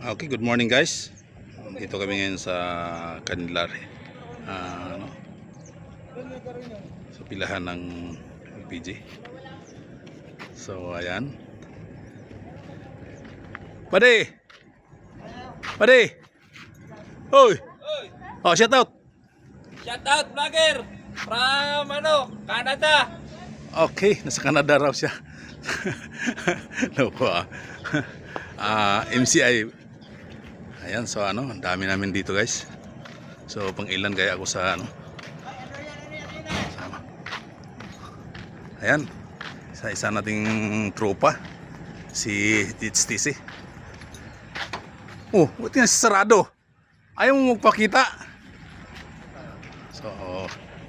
Okay, good morning guys. Dito kami ngayon sa Canilare. Ano, sa pilahan ng LPG. So, ayan. Pade! Pade! Hoy! Oh, shout out! Shout out vlogger from Canada. Okay, nasa Canada raw siya. Loko MCI. Ayan, so ano, ang dami namin dito guys. So, pang ilan kaya ako sa ano? Sama. Ayan, isa nating tropa. Si TC. Oh, buti nga sarado. Ayaw mo magpakita. So,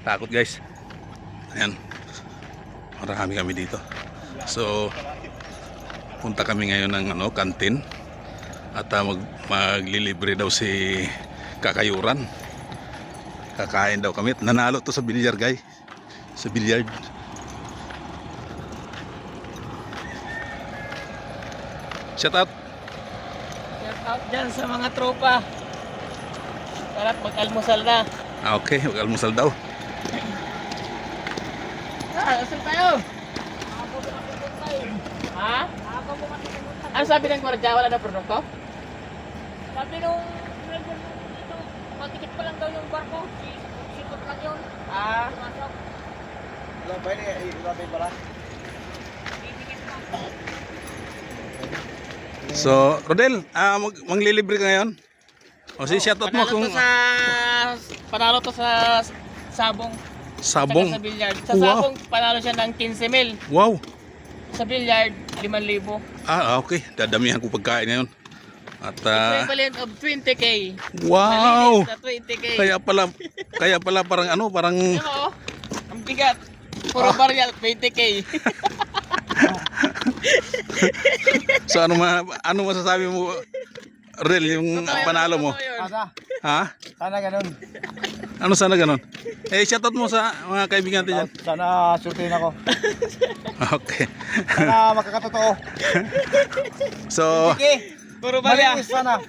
takot guys. Ayan. Marami kami dito. So, punta kami ngayon ng kantin. At maglilibre daw si Kakayuran. Kakain daw kami. Nanalo to sa bilyar guys. Sa bilyard. Shout out. Shout out dyan sa mga tropa. Tara't mag-almusal na. Okay, mag-almusal daw. Almusal tayo. Ha? Ano sabi ng gwardiya? Wala na produkto? Sabi nung dito, matikit pa lang daw yung barko. Sikot lang yun. Labay pala. So, Rodel, manglilibre ka ngayon? O si shoutout mo kung Panalo to sa sabong. sabong. Sa bilyard. Sa Wow. sabong panalo siya ng 15 mil. Wow. Sa bilyard 5,000. Okay. Dadamihan ko pagkain ngayon. At Equivalent of 20k. wow. Malinis na 20k. Kaya pala parang parang Oo. Ang bigat. Puro barya 20k. so ano masasabi mo Rodel yung panalo mo? Asa? Ha? Sana ganun. Ano sana ganon? Shoutout mo sa mga kaibigan natin dyan. Sana surtin ako. Okay. Sana makakatotoo. So, Sige. Puro barya. Malinis sana.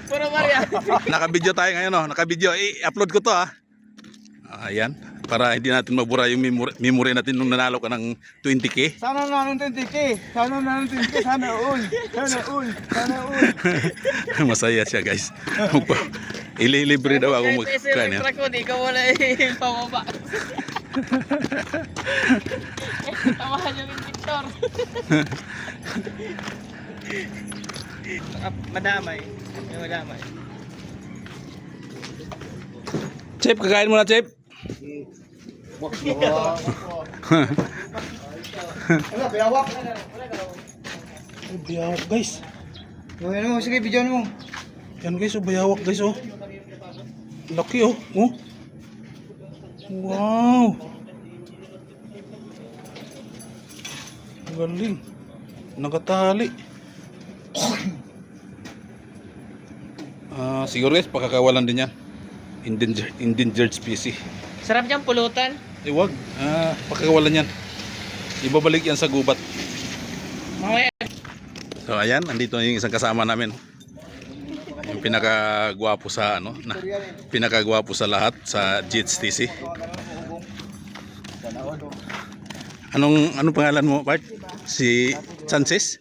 Puro barya. naka-video tayo ngayon, no? Naka-video. I-upload ko to, ha. Ayan. Para hindi natin mabura yung memory natin nung nanalo ka ng 20k. Sana nanon 20k. Sana nanon 20k. Sana all. Sana all. Sana all. Masaya siya, guys. Ililibre daw ako magkain. Extra ko, di ka wala pababa. Tamahan yung injector. Madamay. Madamay. Chip, kakain mo na, Chip. Ano, biyawak. Bayawak, guys. Ano mo, sige, video mo. Yan, guys. Bayawak, guys, oh. Laki, oh. Wow. Galing. Nakatali. Siguro guys, pakakawalan din yan. Endangered species. Sarap niyang pulutan. Wag. Pakakawalan yan. Ibabalik yan sa gubat. Mamaya. So ayan, andito yung isang kasama namin. Yung pinakagwapo sa pinakagwapo sa lahat sa GHTC. Anong pangalan mo, Bart? Si Chances?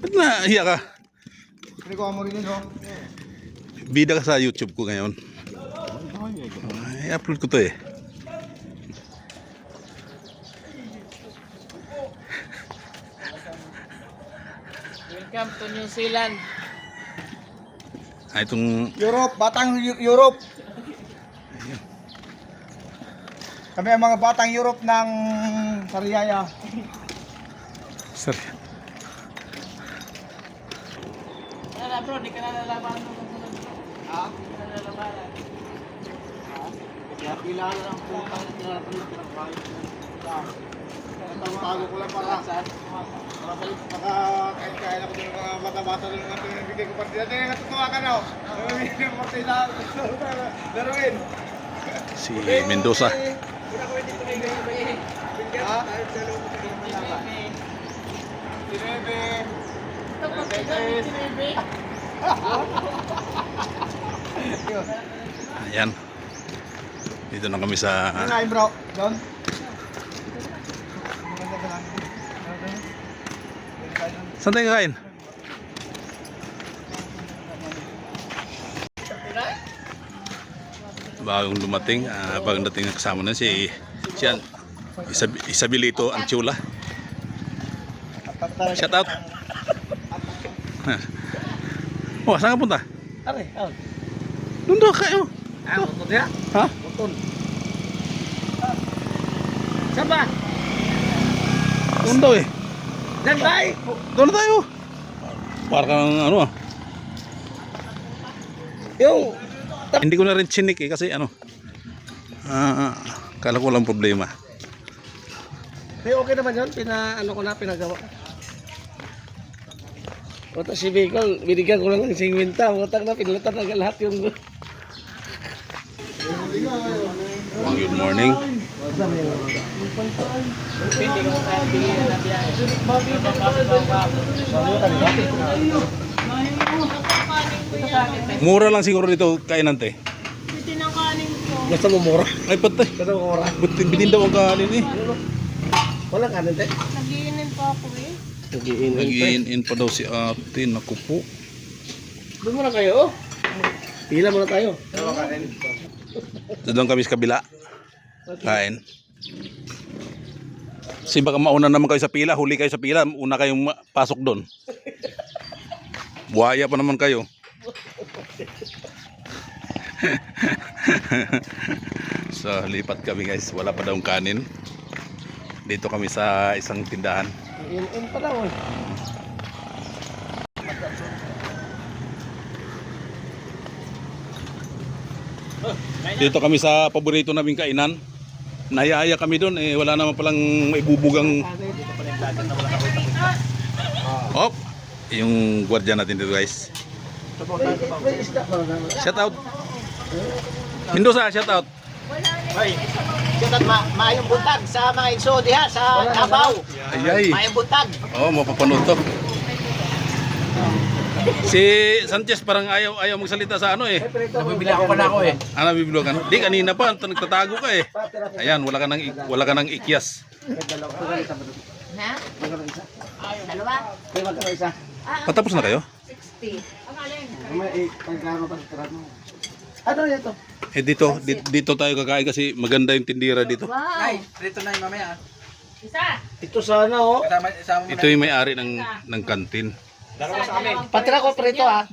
Ba't nahiya ka? Hindi ko mo rin yun, oh. Bida ka sa YouTube ko ngayon. I-upload ko to eh. Welcome to New Zealand. Itong Europe, batang Europe. Kami ang mga batang Europe ng Sariaya. sorry. Wala bro, di ka na lalaban. Ha? Di ka na lalaban. Kilala lang po tayo ng tago ko lang para makakain ako ng mga mata-mata ng mga pinibigay ko partida. Hindi nga tutuwa ka na. Yung partida. Laruin. Si Mendoza. Ha? Si Bebe. Ayan. Dito na kami sa... Ngayon bro, Don. Saan tayo kakain? Bagong dumating, bagong dating na kasama na si Isabelito Anchula. Shout out. Oh, saan ka punta? Are, Doon daw kayo. Button ya? Ha? Button. Saan ba? Doon daw eh. Diyan tayo. Doon na tayo. Para kang ano ah. Yung, Hindi ko na rin chinik eh kasi ano. Kala ko lang problema. okay naman yun. Ano ko na, pinagawa. Otak si Bicol, binigyan ko lang ng 50. Otak na, pinulutan na lahat yung... Good morning. Hindi ko sabi na biyahe. Mura lang siguro dito kainan te. Gusto mo mura? Ay patay. Gusto mo mura? Ba't binin daw ang kanin eh? Walang kanin, te. Nagiinom pa ako eh. Nag-in pa daw si ate. Naku po. Doon muna kayo, oh. Pila muna tayo. Doon kami sa kabila. Kain. Kasi baka mauna naman kayo sa pila. Huli kayo sa pila. Una kayong pasok doon. Buhaya pa naman kayo. So lipat kami guys. Wala pa daw kanin. Dito kami sa isang tindahan. In pa lang, oh. Dito kami sa paborito naming kainan. Nayaya kami doon eh wala naman palang maibubugang. Hop. Yung gwardiya natin dito guys. May isda pa naman. Shout out. Hindo sa shout out. Hoy, kita maayong buntag sa mga igso diha sa Davao. Ayay. Maayong buntag. Oh, mapapanood to. Si Sanchez parang ayaw magsalita sa ano eh. Nabibili ako pala ako eh. Ano bibilo ka? Di kanina pa nagtatago ka eh. Ayan, wala ka nang ikyas. Ha? Dalawa? May magkano isa? Patapos na kayo? 60. May pagkano pa sa mo. Ano yan to? Eh dito tayo kakain kasi maganda yung tindira dito. Wow. Dito na yung mamaya. Isa. Ito sana, oh. Kasama mo Ito yung may-ari ng kantin. Dalawa sa amin. Patira ko prito, ah.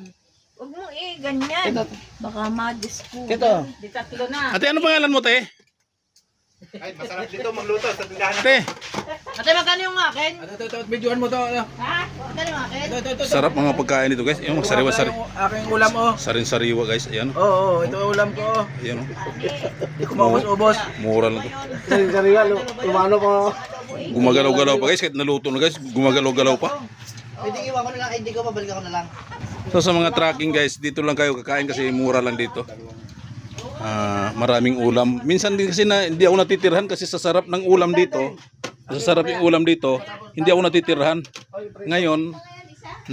Huwag mo ganyan. Ito. Baka ma-disco. Ito. Di tatlo na. Ate, ano pangalan mo, te? Ay, masarap dito magluto sa tindahan. Te, Ate, magkano yung akin? Ito, videohan mo to. Ha? Magkano yung akin? Ito. sarap mga pagkain dito guys. Yung magsariwa-sari. Aking ulam oh. Sarin-sariwa guys. Ayan. Oo, ito ulam ko. Ayan. Hindi ko maubos-ubos. Mura lang to. Sariwa, lumano ko. Gumagalaw-galaw pa guys. Kahit naluto na guys, gumagalaw-galaw pa. Pwede iwan ko na lang, hindi ko babalik ako na lang. So sa mga tracking guys, dito lang kayo kakain kasi mura lang dito. Maraming ulam. Minsan din kasi hindi ako natitirhan kasi sa sarap ng ulam dito. Sa sarap yung ulam dito, hindi ako natitirhan. Ngayon,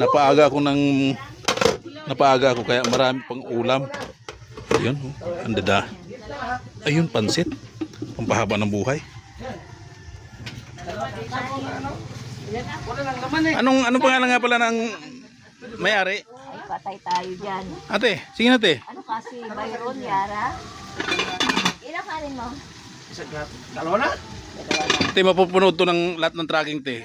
napaaga ako kaya marami pang ulam. Ayun, ang dada. Ayun, pansit. Pampahaba ng buhay. Anong pangalan nga pala ng may-ari? Ay, patay tayo dyan. Ate, sige na ate. Ano kasi, Byron, Yara? Ilang kanin mo? Dalawa na? Ate, mapupunod to ng lahat ng tracking te.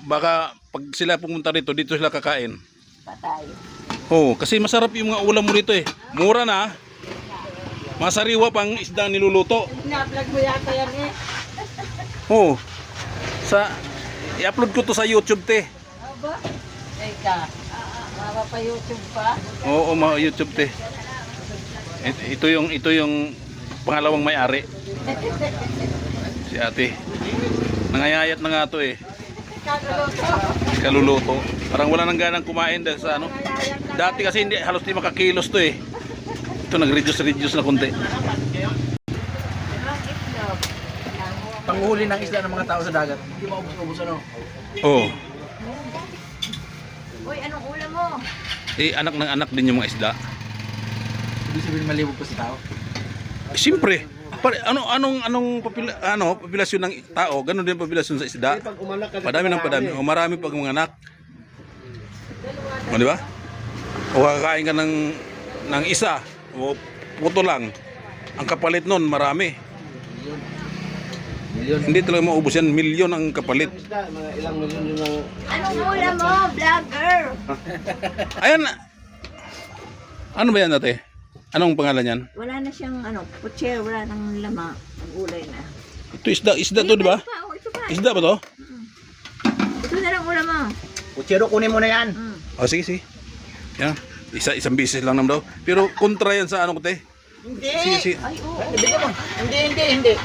Baka pag sila pumunta rito, dito sila kakain. Patay. Oo, kasi masarap yung mga ulam mo rito eh. Mura na. Masariwa pang isda niluluto. Na-vlog mo yata yan eh. Oo. I-upload ko to sa YouTube te. Aba? Teka. Mama pa YouTube pa? Oo, YouTube te. Ito yung pangalawang may-ari. Si ate. Nangayayat na nga to eh. Kaluluto. Parang wala nang ganang kumain dahil sa ano. Dati kasi halos di makakilos to eh. Ito nag-reduce na konti. Panghuli ng isda ng mga tao sa dagat. Hindi maubos-ubos ano. Oo. Uy, anong ulam mo? Anak ng anak din yung mga isda. Hindi sabihin malibog pa si tao. Siyempre, anong populasyon ng tao, ganun din populasyon sa isda. Pag umanak ka, Padami ng padami. O marami pag mga anak. O di ba? O kakain ka ng isa, o puto lang. Ang kapalit nun, marami. milyon. Hindi talaga maubos yan. Milyon ang kapalit. Isda, mga ilang milyon yun ang... Anong ulam mo, vlogger? Ayan. Ano ba yan ate? Anong pangalan yan? Wala na siyang putser, wala nang lama. Ang ulay na. Ito isda to di ba? Ito pa, ito pa. Isda ba to? Ito na lang ulam mo. Kutsero, kunin mo na yan. O sige, sige. Yan. Isang bisis lang naman daw. Pero kontra yan sa ano ko te. Hindi. Sige. Ay, oo. Bigyan mo. Hindi.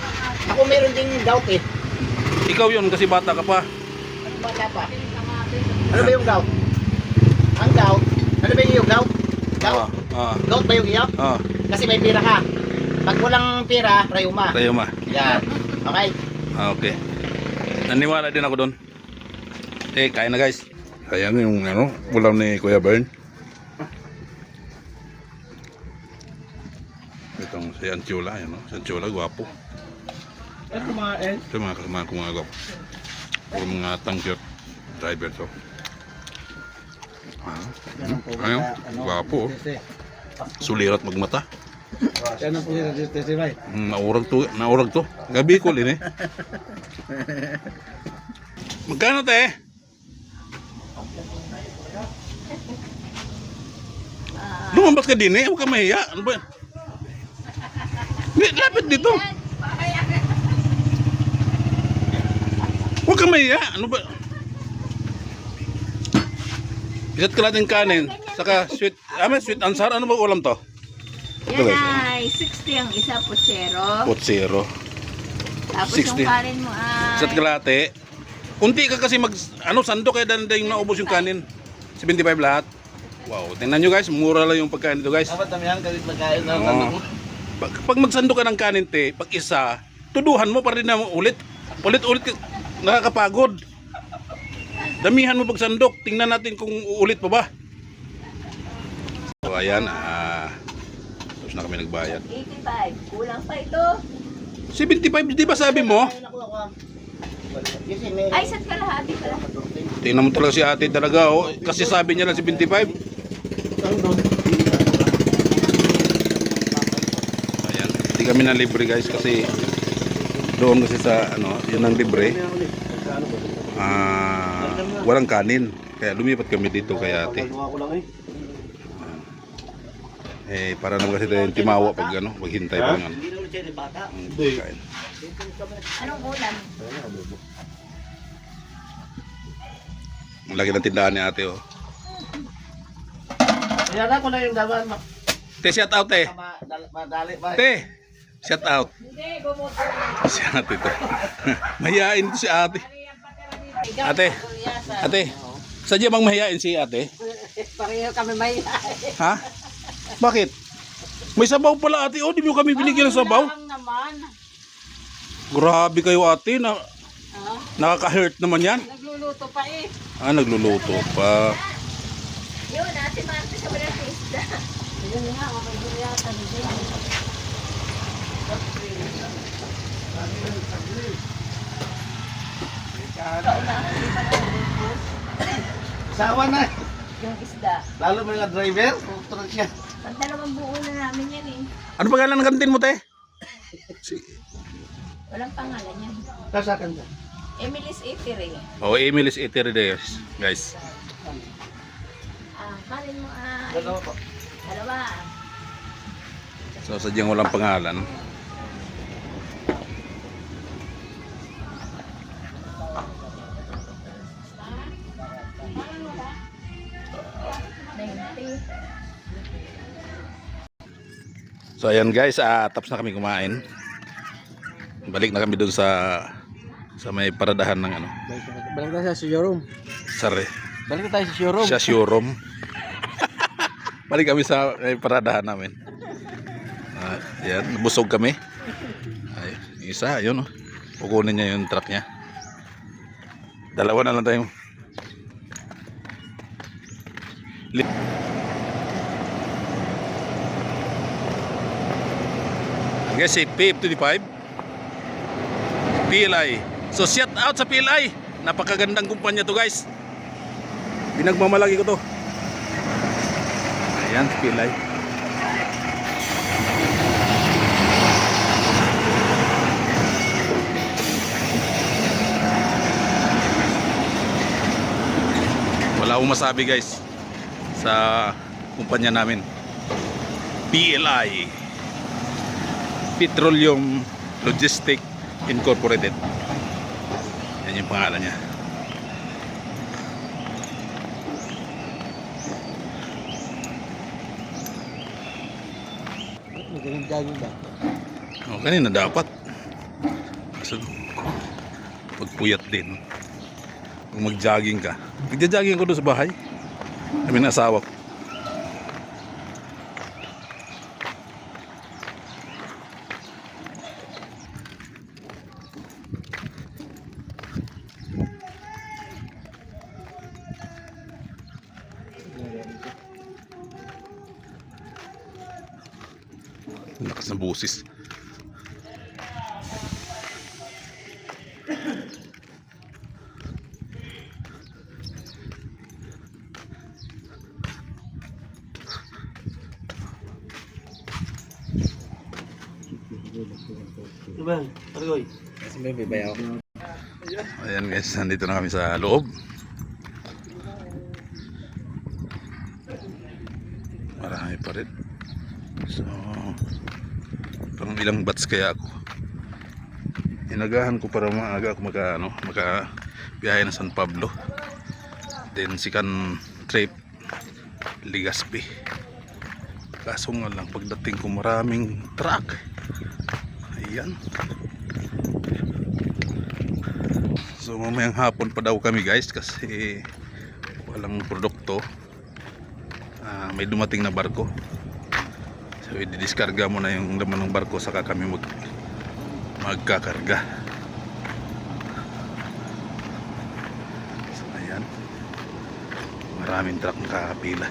Ako meron ding gout eh. Ikaw yun kasi bata ka pa. Ano bata pa? Ano ba yung gout? Ang gout? Ano ba yung gout? Gout? Gout ba yung iyo? Kasi may pira ka. Pag walang pira, rayuma. Tayo ma. Yan. Okay? Okay. Naniwala din ako doon. Kain na guys. Ayan yung ulam ni Kuya Bern. Itong si Anchula, si Anchula, gwapo. Eh, kumain. Ito yung mga kasama ko mga gwapo. Puro mga tankyot driver to. Ayun, gwapo. Sulirat magmata. Yan ang po yung testify. Naurag to. Gabi ko din eh. Magkano te? Lumabas ka din eh. Huwag ka mahiya. Ano ba yan? Hindi, lapit dito. Huwag ka mahiya. Ano ba? Isat ka natin kanin. Saka sweet. Sweet ansar. Ano ba ulam to? Yan ay 60 ang isa putsero. Potsero. Tapos 60. yung kanin mo ay... Isat kalate. Kunti ka kasi sando kaya danday yung naubos yung kanin. 75 lahat. Wow, tingnan nyo guys, mura lang yung pagkain dito guys. Dapat damihan kasi magkain na. Oo. Pag magsando ka ng kanin te, pag isa, tuduhan mo para rin na ulit. Ulit-ulit ka, nakakapagod. Damihan mo pag sandok, tingnan natin kung uulit pa ba. So ayan, tapos na kami nagbayad. 85. Kulang pa ito. 75, di ba sabi mo? Ay, isa't kalahati pala. Tingnan mo talaga si ate talaga, oh. Kasi sabi niya lang 75. Ayan, hindi kami na libre guys kasi doon kasi sa yun ang libre. Walang kanin. Kaya lumipat kami dito kay ate. Para naman kasi tayo timawa pag maghintay pa ng kain. Anong ulam? Ang laki ng tindahan ni ate, oh. Yan ako na yung daman. Te, shout out, te. Madali ba? Te, shout out. Si ate to. Mahihain to si ate. Ate, sadya bang mahihain si ate? Pareho kami may... Ha? Bakit? May sabaw pala ate, oh. Di mo kami binigyan ng sabaw? naman. Grabe kayo ate, nakaka-hurt naman yan. Nagluluto pa eh. Nagluluto pa. Yun, ate Marta sa walang isda. Yun nga, makagulay yata. Sawa na. Yung isda. Lalo mga driver, truck yan. Pag dalawang buo na namin yan eh. Ano pangalan ng kantin mo, te? Walang pangalan yan. Kasakan ka. Emily's Eatery. Oh, Emily's Eatery days, guys. Kanin mo ay... Dalawa po. Dalawa. So, sadyang walang pangalan. So, ayan guys, tapos na kami kumain. Balik na kami dun sa may paradahan ng Balik tayo sa showroom. sare. Balik tayo sa showroom. Sa showroom. Balik kami sa may paradahan namin. Yan, busog kami. Ay, isa, yun oh. Kukunin niya yung truck niya. Dalawa na lang tayo. Guys, si P25 PLI. So shout out sa PLI. Napakagandang kumpanya to guys. Pinagmamalaki ko to. Ayan, PLI. Wala akong masabi guys sa kumpanya namin. PLI, Petroleum Logistics Incorporated. Yan yung pangalan niya. Oh, kanina dapat. Kaso pagpuyat din. Kung mag-jogging ka. Magja-jogging ako doon sa bahay. Kami na asawa ko. Lakas ng busis. Ayan guys, nandito na kami sa loob. Marami pa rin. So, parang ilang bats kaya ako. Inagahan ko para maaga ako biyahe na San Pablo. Then second trip Legazpi. Kaso nga lang pagdating ko maraming truck. Ayan. So mamayang hapon pa daw kami guys kasi walang produkto. May dumating na barko. So i-diskarga mo na yung laman ng barko saka kami magkakarga. So ayan. Maraming truck nakakapila.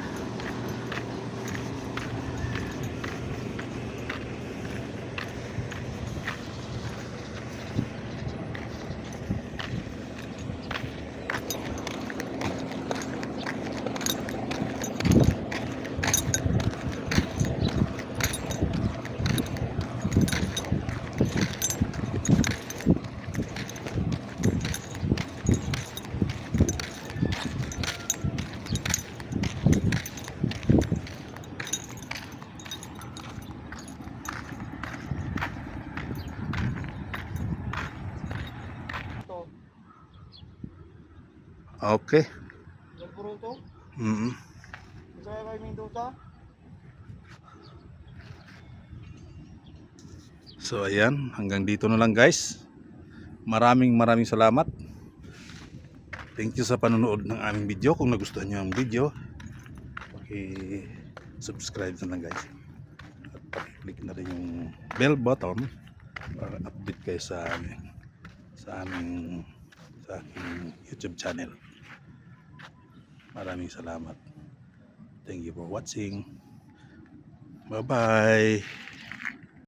Okay. So ayan, hanggang dito na lang guys. Maraming salamat. Thank you sa panonood ng aming video. Kung nagustuhan niyo ang video, subscribe na lang guys. At click na rin yung bell button para update kayo sa aking YouTube channel. Maraming salamat. Thank you for watching. Bye bye.